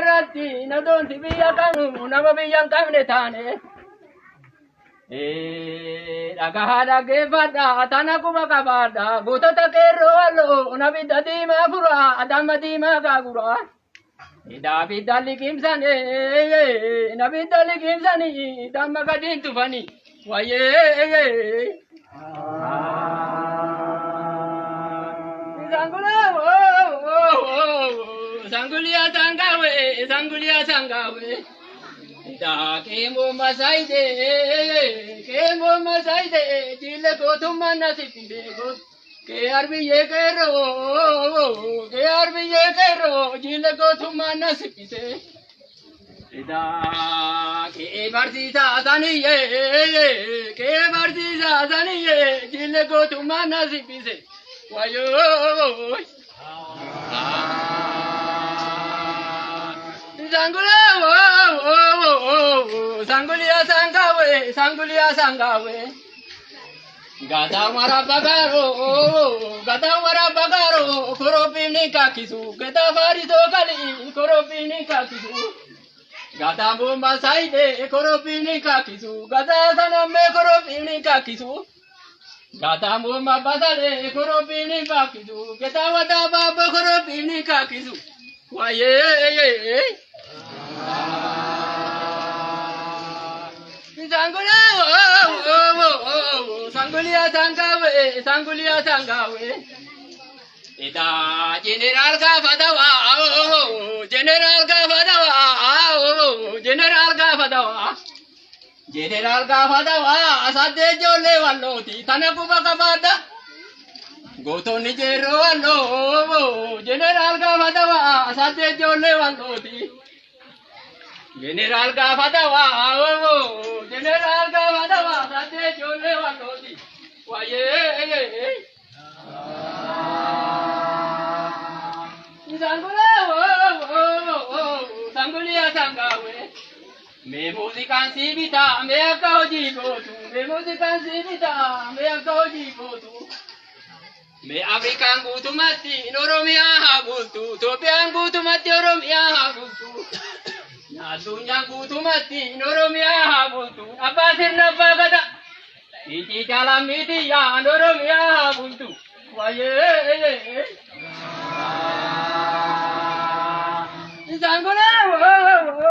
Rati, no don't be a canoe, never be young Caminetane. Agahada gave Tanakuba Kabada, Gutata Kero, Navida Dima Gura, Adamadima Gagura. David Dali Kimsani, David Dali Kimsani, Damagadin to Funny. Why, Sangulia Sangawe, Sangulia Sangawe. Da came on my side, Chile go to Manasip, KRB Yekero, Chile go to Manasip. Da Kebartisa Zani, Chile go to Manasip. Why you? Sangulia Sangawe. Gata Marabagaro, Koropini Kakisu, Gata Farito Kali, Koropini Kakisu. Gata Bumba Side, Koropini Kakisu, Gata Saname Koropini Kakisu. Gata Bumba Basale, Koropini Kakisu, Gata Wadaba Koropini Kakisu. Why, Sangulia Sangawe. Ida General Gavadawa, General Gavadawa, Sade Jole Waloti, Tanapuba Kabada. Go to Nigero, no, General Gavadawa, Sade Jole Waloti. General Gavadawa, Sade Jole Waloti. Why, Sangulia Sangawe. Me musican sibita, me a cauji go to, me musican sibita, me a cauji go to. Me African go to Mati, Noromia go to, Topian go to Mati, Oromia go to. Nasunya go to Mati, Noromia go to, Abasin Navagada. Iti Calamity, Noromia go to. Why,